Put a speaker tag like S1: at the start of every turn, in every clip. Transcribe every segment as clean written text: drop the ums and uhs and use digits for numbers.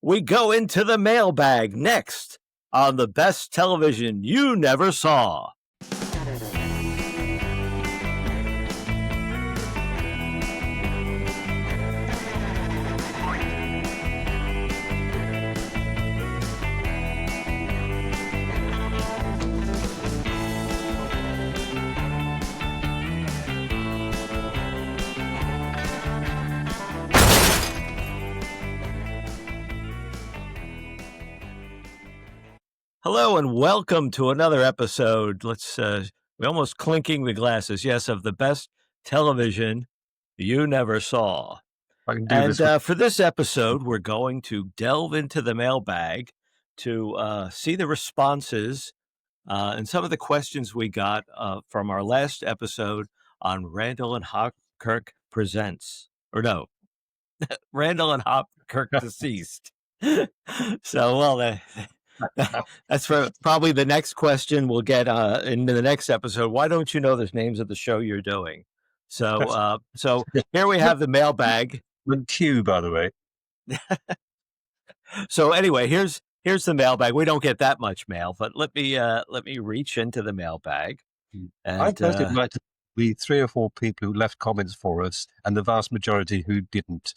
S1: We go into the mailbag next on the best television you never saw. Hello and welcome to another episode. We're almost clinking the glasses. Yes, of the best television you never saw. For this episode, we're going to delve into the mailbag to see the responses and some of the questions we got from our last episode on Randall and Hopkirk Presents. Or no, Randall and Hopkirk Deceased. That's probably the next question we'll get in the next episode. Why don't you know the names of the show you're doing? So here we have the mailbag.
S2: With Q, by the way.
S1: So anyway, here's the mailbag. We don't get that much mail, but let me reach into the mailbag. And,
S2: I personally like to be 3 or 4 people who left comments for us, and the vast majority who didn't.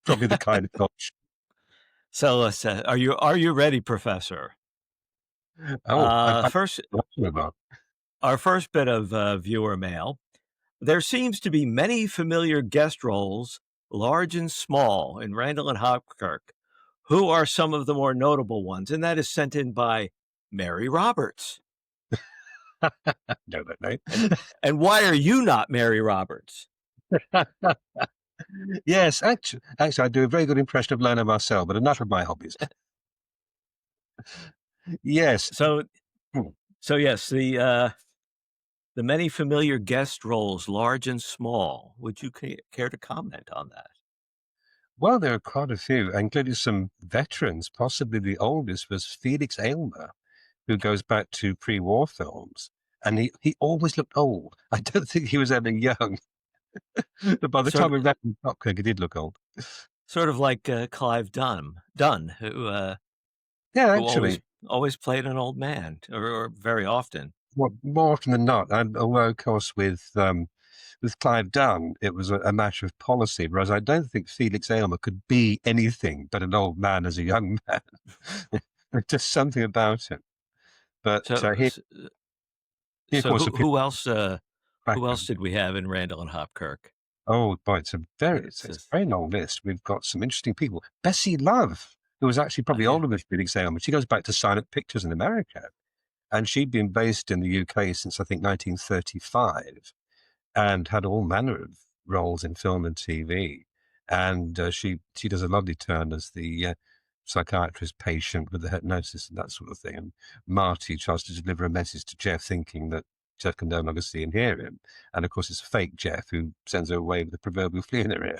S2: Probably the kind of coach.
S1: So let's. Are you ready, Professor? Our first bit of viewer mail. There seems to be many familiar guest roles, large and small, in Randall and Hopkirk. Who are some of the more notable ones? And that is sent in by Mary Roberts.
S2: Know that name.
S1: And why are you not Mary Roberts?
S2: Yes, actually, I do a very good impression of Lana Marcel, but enough of my hobbies. Yes.
S1: So yes, the many familiar guest roles, large and small. Would you care to comment on that?
S2: Well, there are quite a few, including some veterans. Possibly the oldest was Felix Aylmer, who goes back to pre-war films, and he always looked old. I don't think he was ever young. But by the time we read Hopkirk, he did look old.
S1: Sort of like Clive Dunn, who
S2: actually
S1: always played an old man, or very often.
S2: Well, more often than not. Although, of course, with Clive Dunn, it was a matter of policy, whereas I don't think Felix Aylmer could be anything but an old man as a young man. There's just something about him. But
S1: who else did we have in Randall and Hopkirk?
S2: Oh, boy, it's a very long list. We've got some interesting people. Bessie Love, who was actually probably older than Felix Aylmer. She goes back to silent pictures in America. And she'd been based in the UK since, I think, 1935 and had all manner of roles in film and TV. And she does a lovely turn as the psychiatrist patient with the hypnosis and that sort of thing. And Marty tries to deliver a message to Jeff, thinking that Jeff can no longer see and hear him. And of course, it's a fake Jeff who sends her away with a proverbial flea in her ear.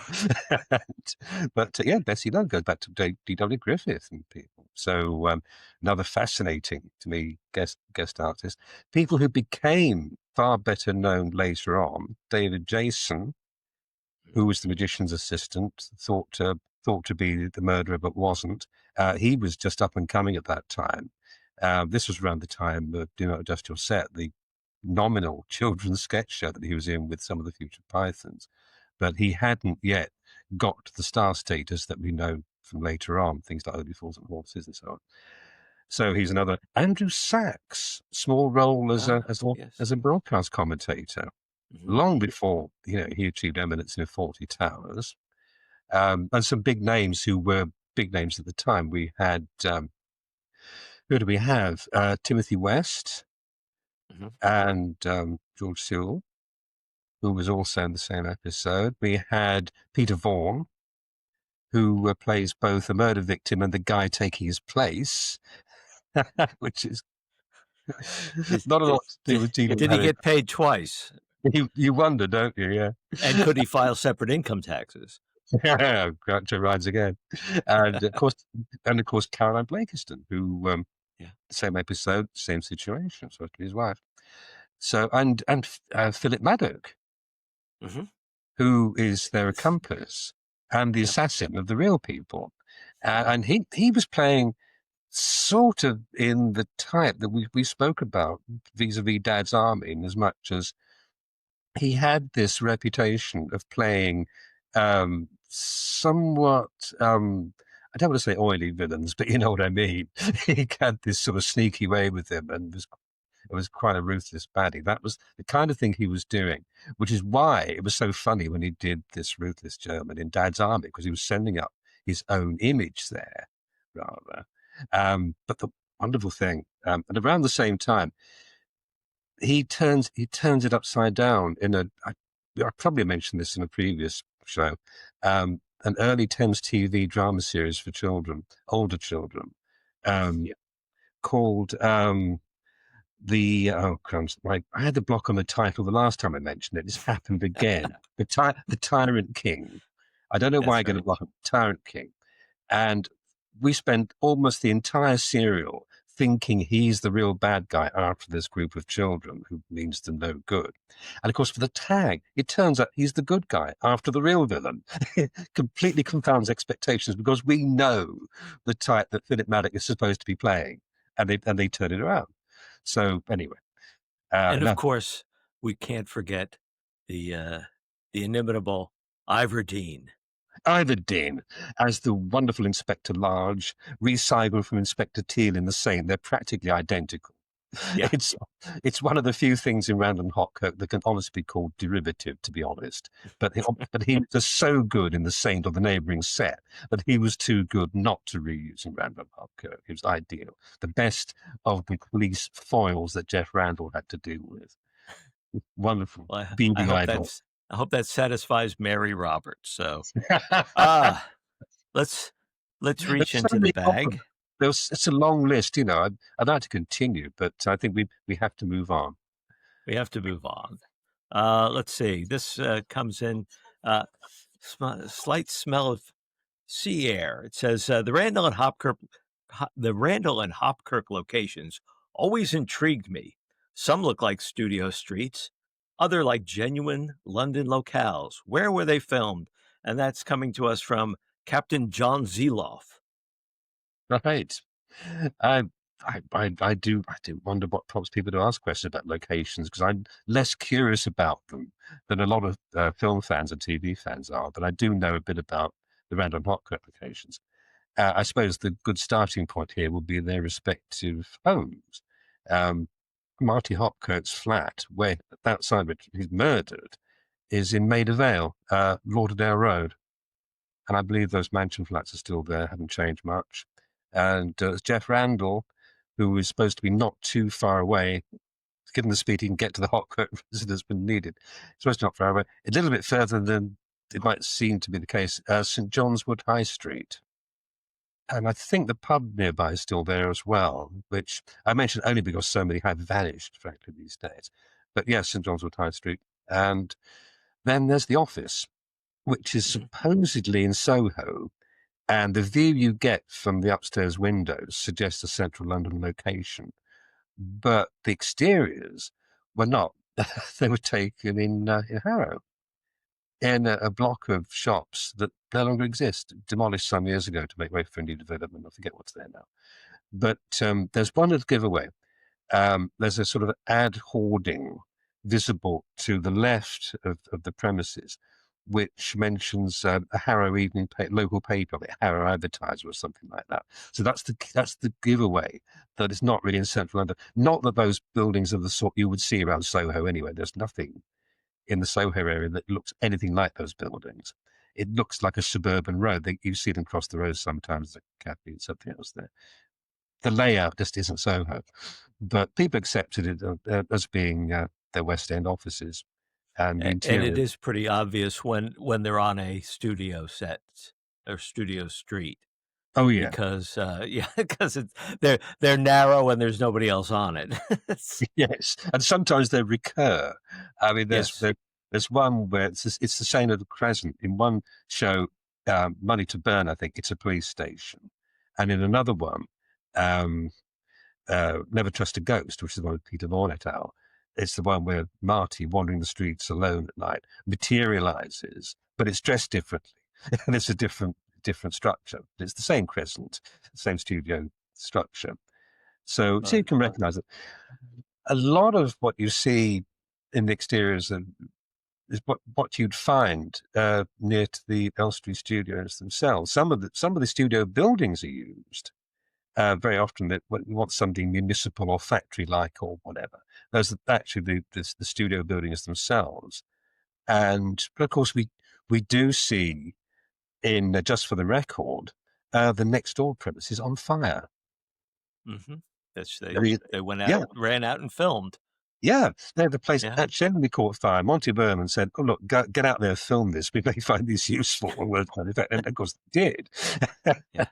S2: But Bessie Love goes back to D.W. Griffith and people. So another fascinating, to me, guest artist. People who became far better known later on. David Jason, who was the magician's assistant, thought to be the murderer but wasn't. He was just up and coming at that time. This was around the time of Do Not Adjust Your Set, the nominal children's sketch show that he was in with some of the future Pythons. But he hadn't yet got to the star status that we know from later on, things like Only Fools and Horses and so on. So he's another. Andrew Sachs, small role as a broadcast commentator, long before he achieved eminence in 40 Towers, and some big names who were big names at the time. We had who do we have? Timothy West and George Sewell, who was also in the same episode. We had Peter Vaughan, who plays both a murder victim and the guy taking his place, which is not a lot to do with Did
S1: he get paid twice?
S2: You wonder, don't you? Yeah.
S1: And could he file separate income taxes?
S2: Yeah, Groucho rides again. And of course, Caroline Blakiston, who same episode, same situation, supposed to be his wife. So and Philip Maddock, who is their accomplice and the assassin of the real people. And he was playing sort of in the type that we spoke about vis-a-vis Dad's Army, in as much as he had this reputation of playing somewhat, I don't want to say oily villains, but you know what I mean. He had this sort of sneaky way with him, and it was quite a ruthless baddie. That was the kind of thing he was doing, which is why it was so funny when he did this ruthless German in Dad's Army, because he was sending up his own image there, rather. But the wonderful thing, and around the same time, he turns it upside down in I probably mentioned this in a previous show, an early Thames TV drama series for children, older children, called oh crumbs! I had the block on the title the last time I mentioned it. This happened again. The Tyrant King. I don't know why I get a block on Tyrant King, and we spent almost the entire serial thinking he's the real bad guy after this group of children who means them no good. And of course, for the tag, it turns out he's the good guy after the real villain. It completely confounds expectations because we know the type that Philip Maddock is supposed to be playing, and they turn it around. So anyway,
S1: and of course, we can't forget the inimitable Ivor Dean.
S2: Ivor Dean as the wonderful Inspector Large, recycled from Inspector Teal in the same. They're practically identical.
S1: Yeah.
S2: It's one of the few things in Randall and Hopkirk that can honestly be called derivative, to be honest. But he was so good in the Saint or the neighbouring set that he was too good not to reuse in Randall and Hopkirk. It was ideal. The best of the police foils that Jeff Randall had to deal with. Wonderful.
S1: Well,
S2: Beady
S1: I hope that satisfies Mary Roberts. So let's reach into the bag.
S2: It's a long list, you know. I'd like to continue, but I think we have to move on.
S1: We have to move on. Let's see. This comes in slight smell of sea air. It says the Randall and Hopkirk locations always intrigued me. Some look like studio streets, other like genuine London locales. Where were they filmed? And that's coming to us from Captain John Zeloff.
S2: Right. I do wonder what prompts people to ask questions about locations, because I'm less curious about them than a lot of film fans and TV fans are. But I do know a bit about the Randall and Hopkirk locations. I suppose the good starting point here will be their respective homes. Marty Hopkirk's flat, where outside which he's murdered, is in Maida Vale, Lauderdale Road. And I believe those mansion flats are still there, haven't changed much. And Jeff Randall, who is supposed to be not too far away, given the speed he can get to the Hopkirk residence when needed, supposed to be not far away, a little bit further than it might seem to be the case, St. John's Wood High Street. And I think the pub nearby is still there as well, which I mentioned only because so many have vanished, frankly, these days. But yes, St. John's Wood High Street. And then there's the office, which is supposedly in Soho. And the view you get from the upstairs windows suggests a central London location. But the exteriors were not. They were taken in Harrow, in a block of shops that no longer exist, demolished some years ago to make way for a new development. I forget what's there now. But there's one little giveaway. There's a sort of ad hoarding visible to the left of the premises, which mentions a Harrow evening local paper, like Harrow Advertiser or something like that. So that's the giveaway that it's not really in central London. Not that those buildings are the sort you would see around Soho anyway. There's nothing in the Soho area that looks anything like those buildings. It looks like a suburban road. You see them cross the road sometimes, the cafe and something else there. The layout just isn't Soho, but people accepted it as being their West End offices. And
S1: it is pretty obvious when they're on a studio set or studio street.
S2: Oh yeah,
S1: because because they're narrow and there's nobody else on it.
S2: Yes, and sometimes they recur. I mean, there's one where it's the Saint of the Crescent. In one show, Money to Burn, I think it's a police station, and in another one, Never Trust a Ghost, which is the one with Peter Vaughan et al. It's the one where Marty, wandering the streets alone at night, materializes, but it's dressed differently, and it's a different different structure. It's the same crescent, same studio structure. So you can recognize it. A lot of what you see in the exteriors is what you'd find near to the Elstree studios themselves. Some of the studio buildings are used. Very often that you want something municipal or factory-like or whatever. Those are actually the studio buildings themselves. But of course, we do see in Just for the Record, the next door premises on fire.
S1: Mm-hmm. They went
S2: Yeah.
S1: out, ran out and filmed.
S2: Yeah, the place actually caught fire. Monty Berman said, "Oh look, get out there, and film this. We may find this useful." And of course, they did.
S1: Yeah.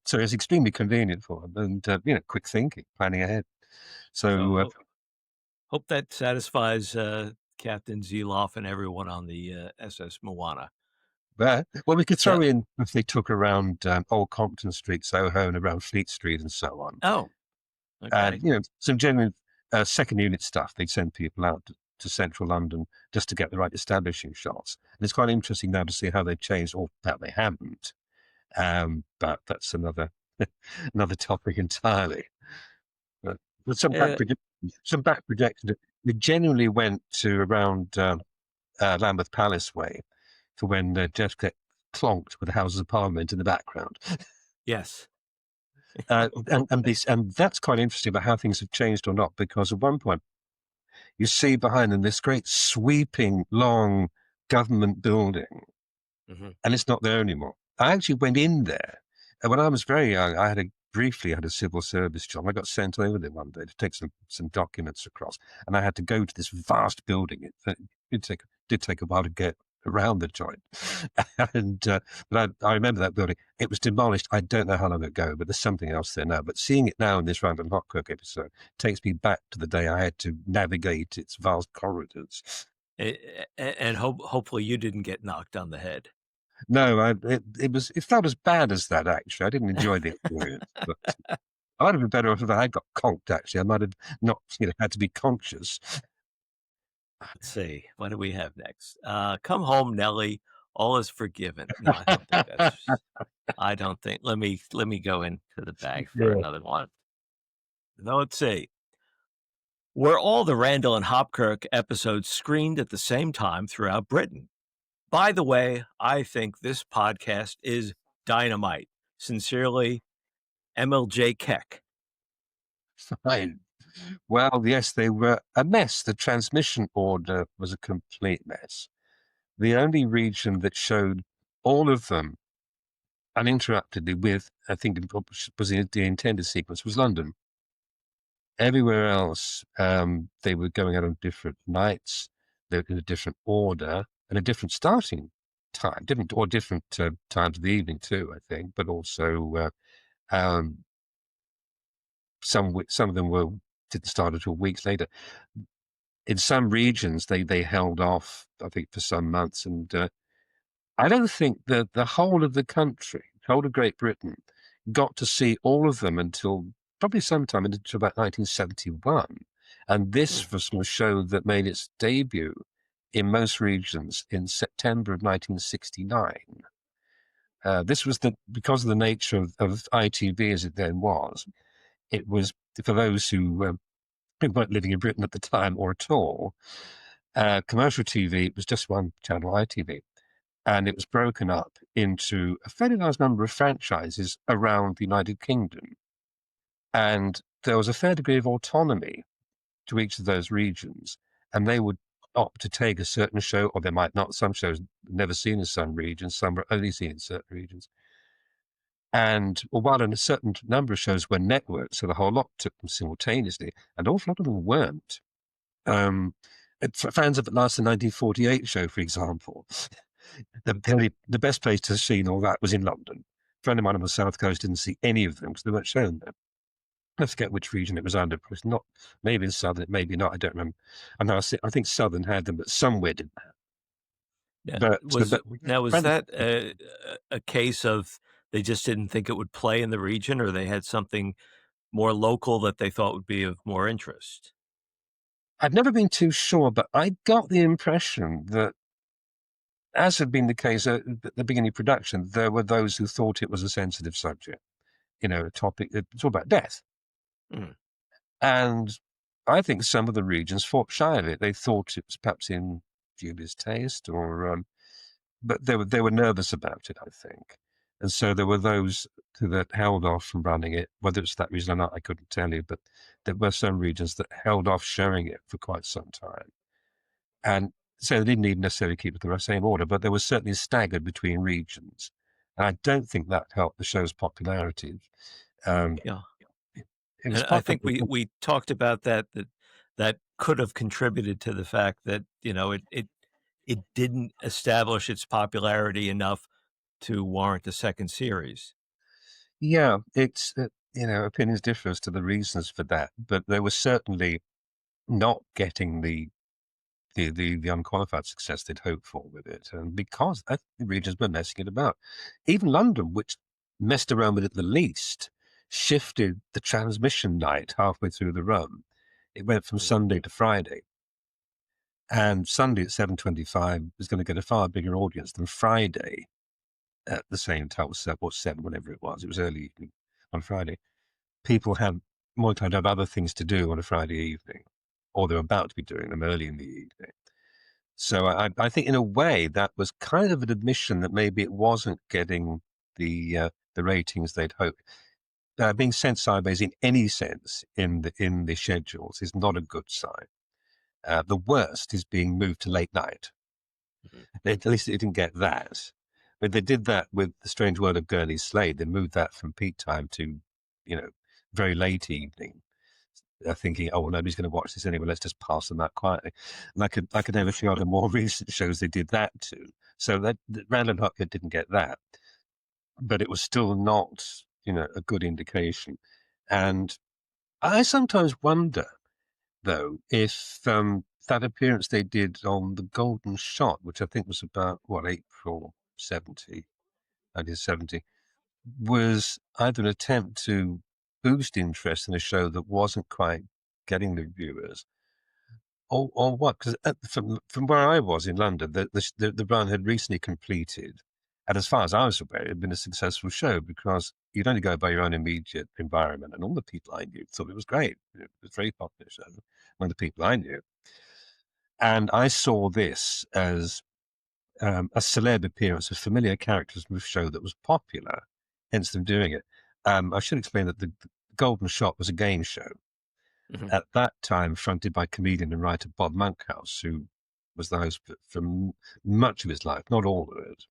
S2: So it's extremely convenient for them, and quick thinking, planning ahead. So
S1: hope that satisfies Captain Zeloff and everyone on the SS Moana.
S2: well, we could throw in if they took around Old Compton Street, Soho, and around Fleet Street, and so on.
S1: Oh, okay.
S2: And some genuine second unit stuff. They'd send people out to central London just to get the right establishing shots. And it's quite interesting now to see how they've changed, or that they haven't. But that's another topic entirely. But some back projections. We generally went to around Lambeth Palace way for when Jeff get clonked with the Houses of Parliament in the background.
S1: Yes.
S2: And that's quite interesting about how things have changed or not, because at one point you see behind them this great sweeping long government building, and it's not there anymore. I actually went in there, and when I was very young, I briefly had a civil service job. I got sent over there one day to take some documents across, and I had to go to this vast building. It did take a while to get around the joint. But I remember that building. It was demolished. I don't know how long ago, but there's something else there now. But seeing it now in this Randall and Hopkirk episode takes me back to the day I had to navigate its vast corridors.
S1: And hopefully you didn't get knocked on the head.
S2: No, it felt as bad as that, actually. I didn't enjoy the experience. But I might have been better off if I had got conked, actually. I might have not had to be conscious.
S1: Let's see. What do we have next? Come home, Nellie. All is forgiven. No, I don't think that's. I don't think. Let me go into the bag for another one. Now, let's see. Were all the Randall and Hopkirk episodes screened at the same time throughout Britain? By the way, I think this podcast is dynamite. Sincerely, MLJ Keck.
S2: Fine. Well, yes, they were a mess. The transmission order was a complete mess. The only region that showed all of them uninterruptedly with, I think, was the intended sequence, was London. Everywhere else, they were going out on different nights, they were in a different order, and a different starting time, different times of the evening too, I think, but also some of them didn't start until weeks later. In some regions, they held off, I think, for some months, and I don't think that the whole of the country, whole of Great Britain, got to see all of them until probably sometime into about 1971. And this was a show that made its debut in most regions in September of 1969. This was because of the nature of ITV as it then was. It was, for those who weren't living in Britain at the time or at all, commercial TV, it was just one channel, ITV. And it was broken up into a fairly large number of franchises around the United Kingdom. And there was a fair degree of autonomy to each of those regions. And they would opt to take a certain show, or they might not. Some shows never seen in some regions, some were only seen in certain regions. And while a certain number of shows were networked, so the whole lot took them simultaneously, an awful lot of them weren't. Fans of At Last, the 1948 show, for example, the best place to see all that was in London. A friend of mine on the South Coast didn't see any of them because they weren't shown there. I forget which region it was under. It was not, maybe in Southern, maybe not. I don't remember. I think Southern had them, but somewhere didn't have.
S1: Yeah. Was that a case of they just didn't think it would play in the region, or they had something more local that they thought would be of more interest?
S2: I've never been too sure, but I got the impression that as had been the case at the beginning of production, there were those who thought it was a sensitive subject, a topic. It's all about death.
S1: Mm.
S2: And I think some of the regions fought shy of it. They thought it was perhaps in Julia's taste, but they were nervous about it, I think. And so there were those that held off from running it. Whether it's that reason or not, I couldn't tell you. But there were some regions that held off showing it for quite some time. And so they didn't even necessarily keep it the same order, but there was certainly staggered between regions. And I don't think that helped the show's popularity.
S1: Yeah.
S2: It was
S1: And I
S2: popular.
S1: think we talked about that could have contributed to the fact that, it didn't establish its popularity enough to warrant a second series.
S2: Yeah, it's, opinions differ as to the reasons for that, but they were certainly not getting the unqualified success they'd hoped for with it. And because the regions were messing it about. Even London, which messed around with it the least, shifted the transmission night halfway through the run. It went from Sunday to Friday. And Sunday at 7:25 was going to get a far bigger audience than Friday at the same time, or 7, whatever it was. It was early evening on Friday. People had more time to have other things to do on a Friday evening, or they're about to be doing them early in the evening. So I think in a way that was kind of an admission that maybe it wasn't getting the ratings they'd hoped. Being sent sideways in any sense in the schedules is not a good sign. The worst is being moved to late night. At least it didn't get that. But they did that with The Strange World of Gurney Slade. They moved that from peak time to, very late evening. Thinking, oh, well, nobody's going to watch this anyway. Let's just pass them that quietly. And I could name a few other more recent shows they did that to. So that Randall and Hopkirk didn't get that, but it was still not, a good indication. And I sometimes wonder, though, if that appearance they did on The Golden Shot, which I think was about April 1970, was either an attempt to boost interest in a show that wasn't quite getting the viewers, or what? Because from where I was in London, the run had recently completed, and as far as I was aware, it had been a successful show because you'd only go by your own immediate environment, and all the people I knew thought it was great. It was a very popular show among the people I knew, and I saw this as a celeb appearance of familiar characters from a show that was popular, hence them doing it. I should explain that the Golden Shot was a game show.
S1: Mm-hmm.
S2: At that time fronted by comedian and writer Bob Monkhouse, who was the host for much of his life, not all of it.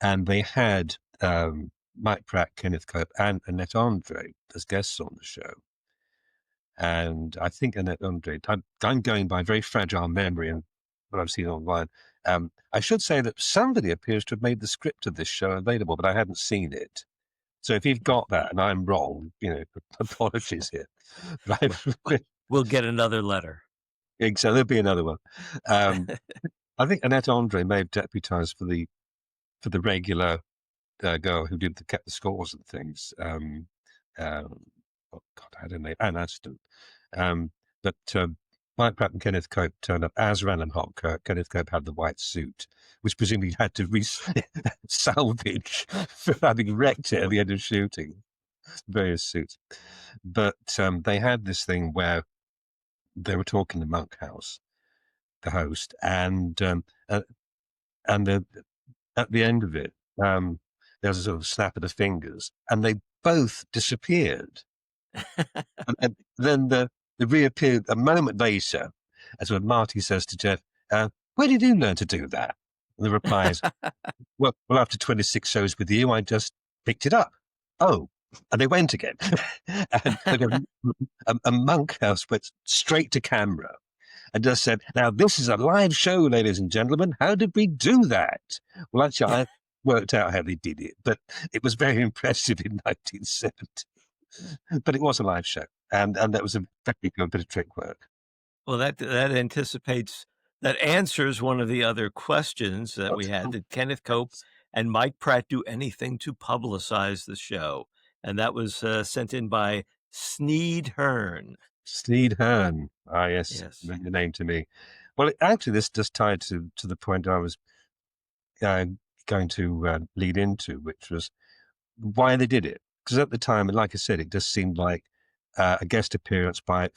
S2: And they had Mike Pratt, Kenneth Cope, and Annette Andre as guests on the show. And I think Annette Andre, I'm going by very fragile memory and what I've seen online. I should say that somebody appears to have made the script of this show available, but I hadn't seen it. So if you've got that and I'm wrong, apologies here.
S1: We'll get another letter.
S2: So there'll be another one. I think Annette Andre may have deputised for the regular girl who kept the scores and things. Oh God, I don't know, Anne Aston. But Mike Pratt and Kenneth Cope turned up as Randall and Hopkirk. Kenneth Cope had the white suit, which presumably had to salvage for having wrecked it at the end of shooting. Various suits. But they had this thing where they were talking to Monkhouse, the host, and at the end of it, there was a sort of snap of the fingers, and they both disappeared. and then they reappeared a moment later, as when Marty says to Jeff, "Where did you learn to do that?" And the reply is, "Well, after 26 shows with you, I just picked it up." Oh, and they went again. And Monkhouse went straight to camera and just said, "Now, this is a live show, ladies and gentlemen. How did we do that?" Well, actually, I worked out how they did it, but it was very impressive in 1970. But it was a live show, and that was a very good bit of trick work.
S1: Well, that answers one of the other questions that we had. Did Kenneth Cope and Mike Pratt do anything to publicize the show? And that was sent in by Sneed Hearn.
S2: Sneed Hearn. Ah, yes. The name to me. Well, actually, this just tied to the point I was uh, going to lead into, which was why they did it. Because at the time, and like I said, it just seemed like a guest appearance by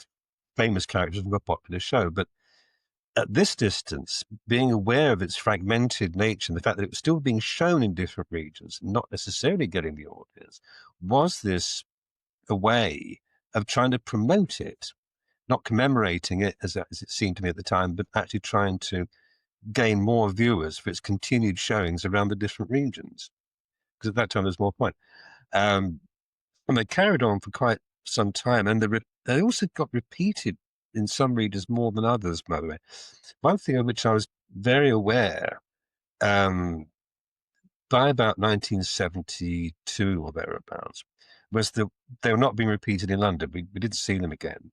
S2: famous characters from a popular show. But at this distance, being aware of its fragmented nature and the fact that it was still being shown in different regions, not necessarily getting the audience, was this a way of trying to promote it, not commemorating it as it seemed to me at the time, but actually trying to gain more viewers for its continued showings around the different regions? Because at that time, there's more point. And they carried on for quite some time, and they also got repeated in some regions more than others, by the way. One thing of which I was very aware by about 1972 or thereabouts was that they were not being repeated in London. We didn't see them again.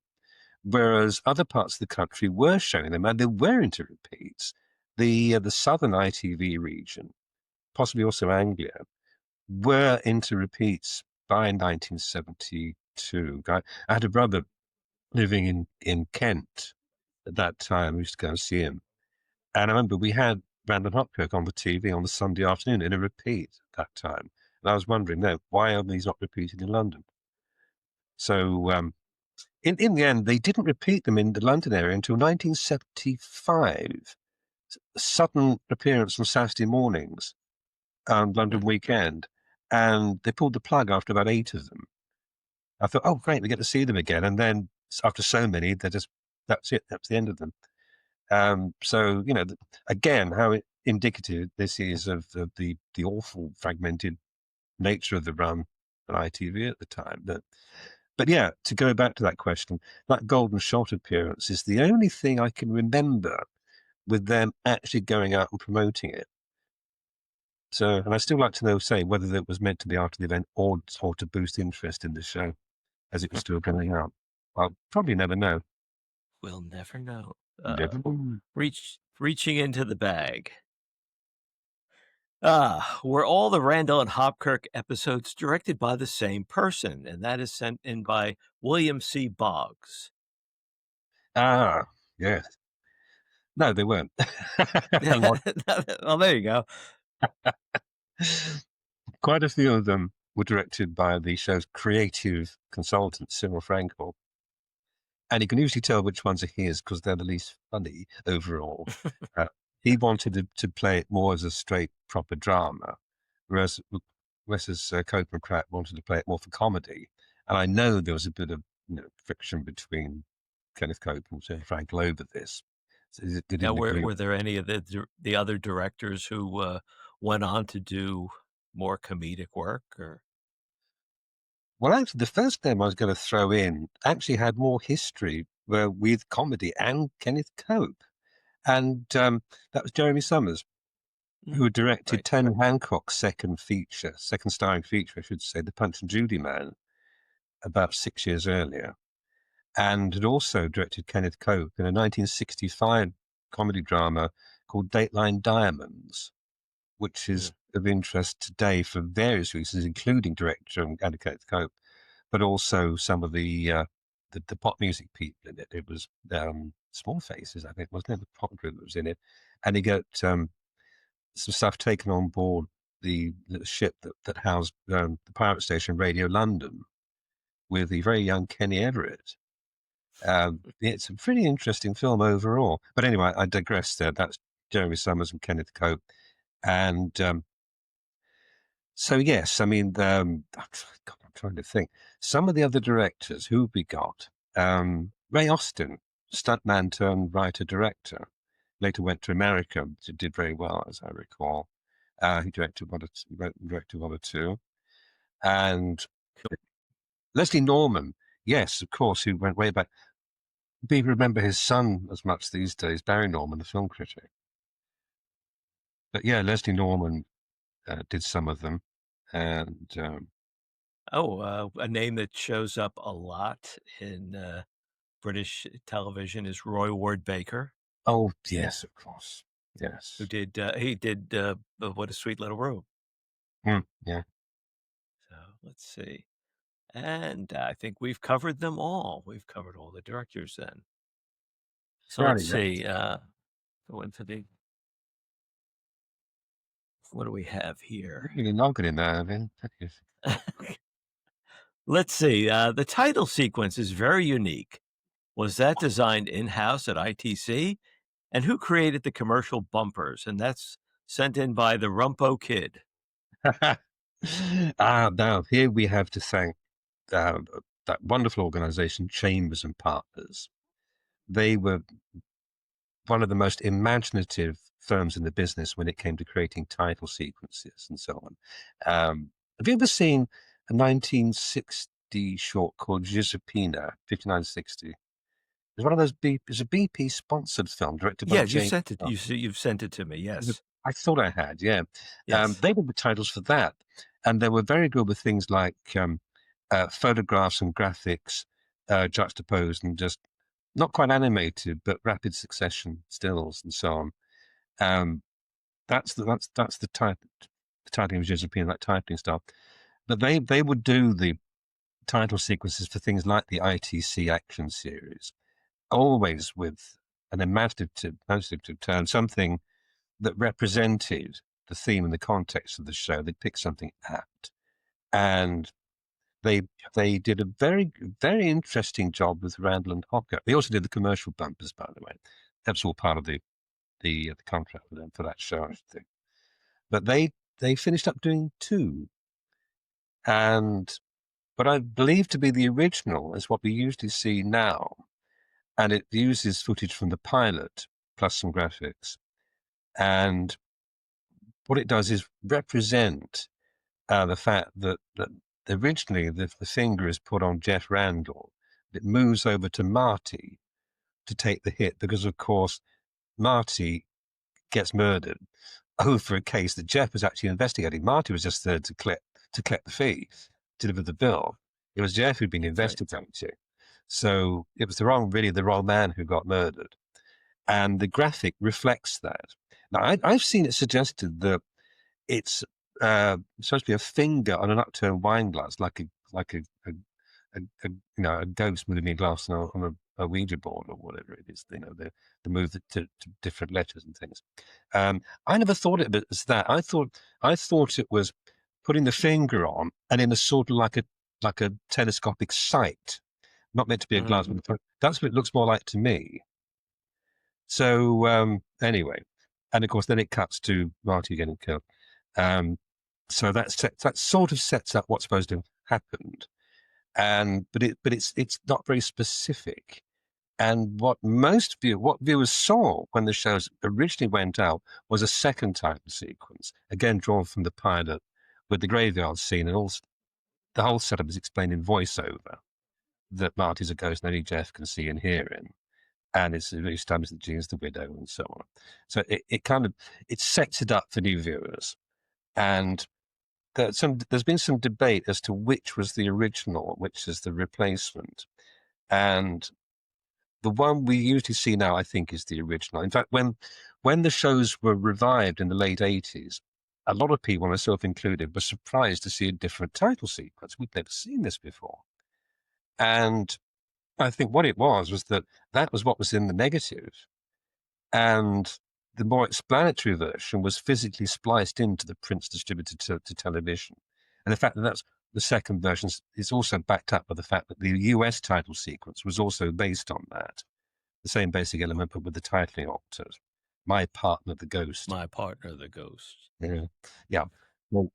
S2: Whereas other parts of the country were showing them, and they were into repeats. The southern ITV region, possibly also Anglia, were into repeats by 1972. I had a brother living in Kent at that time. We used to go and see him. And I remember we had Randall and Hopkirk on the TV on the Sunday afternoon in a repeat at that time. And I was wondering, no, why are these not repeated in London? So in the end, they didn't repeat them in the London area until 1975. A sudden appearance on Saturday mornings and London weekend. And they pulled the plug after about 8 of them. I thought, oh, great, we get to see them again. And then after so many, that's it. That's the end of them. So, again, how indicative this is of the awful fragmented nature of the run at ITV at the time. But yeah, to go back to that question, that golden shot appearance is the only thing I can remember with them actually going out and promoting it. So, and I still like to know, say, whether it was meant to be after the event or to boost interest in the show as it was still going out. I'll probably never know.
S1: We'll never know.
S2: Never know.
S1: Reaching into the bag. Were all the Randall and Hopkirk episodes directed by the same person? And that is sent in by William C. Boggs.
S2: Ah, yes. No, they weren't.
S1: Well, there you go.
S2: Quite a few of them were directed by the show's creative consultant, Cyril Frankel. And you can usually tell which ones are his because they're the least funny overall. He wanted to play it more as a straight, proper drama, whereas Cope and Pratt wanted to play it more for comedy. And I know there was a bit of friction between Kenneth Cope and Frankel over this. So they
S1: Now,
S2: didn't agree.
S1: were there any of the other directors who went on to do more comedic work? Or
S2: Well, actually, the first name I was going to throw in actually had more history with comedy and Kenneth Cope. And that was Jeremy Summers, who directed
S1: right.
S2: Tony Hancock's second starring feature, I should say, The Punch and Judy Man, about 6 years earlier, and had also directed Kenneth Cope in a 1965 comedy drama called Dateline Diamonds, which is of interest today for various reasons, including director and Kenneth Cope, but also some of the pop music people in it. It was Small Faces, I think, wasn't it? The pop group that was in it. And he got some stuff taken on board the ship that housed the pirate station Radio London with the very young Kenny Everett. It's a pretty interesting film overall. But anyway, I digress there. That's Jeremy Summers and Kenneth Cope. And so, yes, I mean, I'm trying to think. Some of the other directors, who have we got? Ray Austin, stuntman turned writer-director, later went to America, did very well, as I recall. He directed one or two. And Leslie Norman, yes, of course, who went way back. People remember his son as much these days, Barry Norman, the film critic. But yeah, Leslie Norman did some of them. And
S1: a name that shows up a lot in British television is Roy Ward Baker.
S2: Oh, yes, of course. Yes.
S1: Who did, What a Sweet Little Room.
S2: Yeah.
S1: So let's see. And I think we've covered them all. We've covered all the directors then. So let's see. Go into the what do we have here?
S2: Really not good in there, man.
S1: Let's see. The title sequence is very unique. Was that designed in-house at ITC? And who created the commercial bumpers? And that's sent in by the Rumpo Kid.
S2: Now, here we have to thank that wonderful organization, Chambers and Partners. They were one of the most imaginative firms in the business when it came to creating title sequences and so on. Have you ever seen a 1960 short called Giuseppina, 5960? It's one of those it's a BP sponsored film directed by
S1: Yeah, you
S2: James.
S1: sent it. You've sent it to me. Yes.
S2: I thought I had, yeah.
S1: Yes.
S2: They did the titles for that, and they were very good with things like photographs and graphics juxtaposed and just not quite animated, but rapid succession stills and so on. That's the type, the titling of Giuseppina, that typing style. But they would do the title sequences for things like the ITC action series, always with an imaginative turn, something that represented the theme and the context of the show. They picked something apt, and they did a very, very interesting job with Randall and Hopkirk. They also did the commercial bumpers, by the way. That's all part of the contract with them for that show, I think. But they finished up doing 2, and what I believe to be the original is what we usually see now, and it uses footage from the pilot plus some graphics, and what it does is represent the fact that originally the finger is put on Jeff Randall. It moves over to Marty to take the hit because, of course, Marty gets murdered over a case that Jeff was actually investigating. Marty was just there to collect the fee, deliver the bill. It was Jeff who'd been investigating. Right. So it was the wrong man who got murdered. And the graphic reflects that. Now, I've seen it suggested that it's supposed to be a finger on an upturned wine glass, like a ghost moving a glass on a Ouija board or whatever it is. The move to different letters and things. I never thought it as that. I thought it was putting the finger on and in a sort of like a telescopic sight, not meant to be a glass. That's what it looks more like to me. So anyway, and of course then it cuts to Marty getting killed. So that sort of sets up what's supposed to have happened, but it's not very specific. And what viewers saw when the shows originally went out was a second title sequence, again drawn from the pilot, with the graveyard scene, and also the whole setup is explained in voiceover that Marty's a ghost and only Jeff can see and hear him, and it's established that Jean's the widow and so on. So it sets it up for new viewers, and there's been some debate as to which was the original, which is the replacement, and the one we usually see now, I think, is the original. In fact, when the shows were revived in the late 80s, a lot of people, myself included, were surprised to see a different title sequence. We'd never seen this before. And I think what it was that was what was in the negative. And the more explanatory version was physically spliced into the prints distributed to television. And the fact that that's the second version is also backed up by the fact that the US title sequence was also based on that. The same basic element, but with the titling altered. My partner, the ghost.
S1: My partner, the ghost.
S2: Yeah. Well,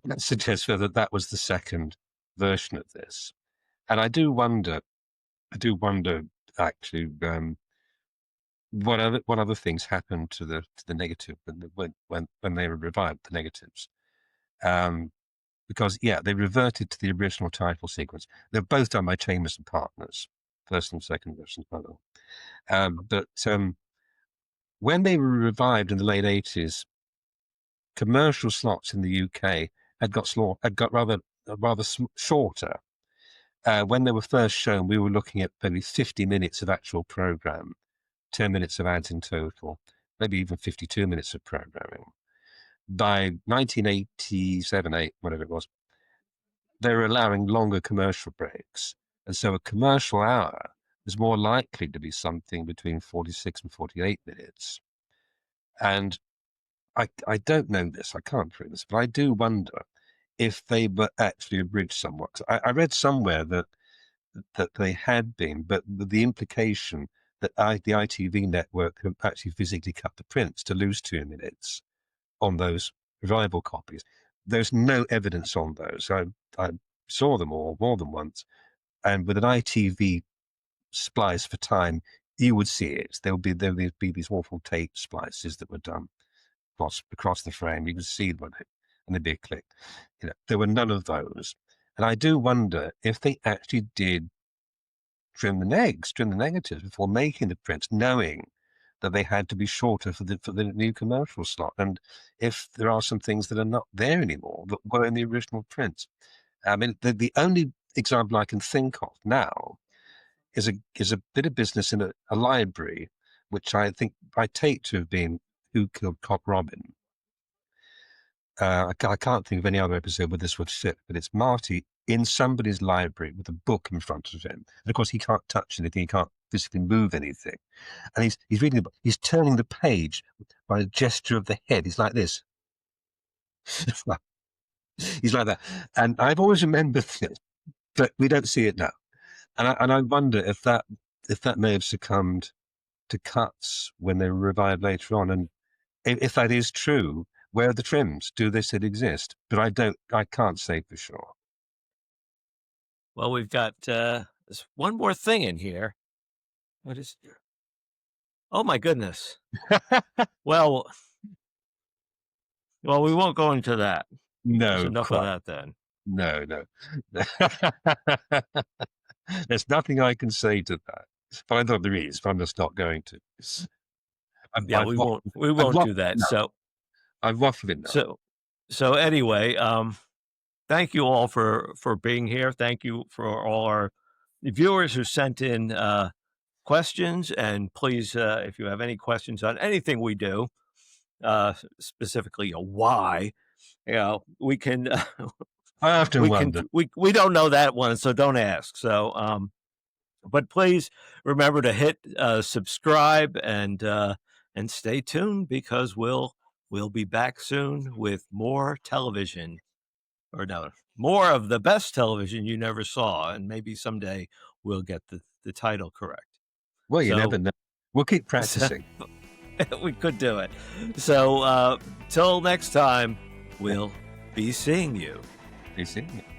S2: that suggests that that was the second version of this. And I do wonder actually, what other things happened to the negative when they were revived, the negatives. Because they reverted to the original title sequence. They're both done by Chambers and Partners, first and second versions, by the way. But when they were revived in the late 80s, commercial slots in the UK had got rather shorter. When they were first shown, we were looking at maybe 50 minutes of actual program, 10 minutes of ads in total, maybe even 52 minutes of programming. By 1987, 8, whatever it was, they were allowing longer commercial breaks. And so a commercial hour was more likely to be something between 46 and 48 minutes. And I don't know this. I can't prove this, but I do wonder if they were actually abridged somewhat. I read somewhere that they had been, but the implication that the ITV network had actually physically cut the prints to lose 2 minutes on those revival copies. There's no evidence on those. I saw them all more than once, and with an ITV splice for time, you would see it. There would be these awful tape splices that were done across the frame. You could see them, and they'd be a click. There were none of those, and I do wonder if they actually did trim the negatives before making the prints, knowing that they had to be shorter for the new commercial slot, and if there are some things that are not there anymore that were in the original prints. I mean, the only example I can think of now is a bit of business in a library, which I take to have been Who Killed Cock Robin. I can't think of any other episode where this would fit, but it's Marty in somebody's library with a book in front of him. And of course, he can't touch anything, he can't physically move anything. And he's reading the book, he's turning the page by a gesture of the head. He's like this. He's like that. And I've always remembered this, but we don't see it now. And I wonder if that may have succumbed to cuts when they were revived later on. And if that is true, where are the trims? Do they still exist? But I can't say for sure.
S1: Well, we've got there's one more thing in here. What is? Oh my goodness. Well, we won't go into that.
S2: No,
S1: there's enough of that then.
S2: No. There's nothing I can say to that. But I thought there is, but I'm just not going to.
S1: We won't do that. So
S2: I've waffled enough.
S1: So anyway, thank you all for being here. Thank you for all our viewers who sent in questions. And please, if you have any questions on anything we do, specifically why, we can.
S2: I often wonder.
S1: We don't know that one, so don't ask. So, but please remember to hit subscribe and stay tuned, because we'll be back soon with more television, or no, more of the best television you never saw, and maybe someday we'll get the title correct.
S2: Well, you never know. We'll keep practicing.
S1: We could do it. So till next time, we'll be seeing you.
S2: Be seeing you.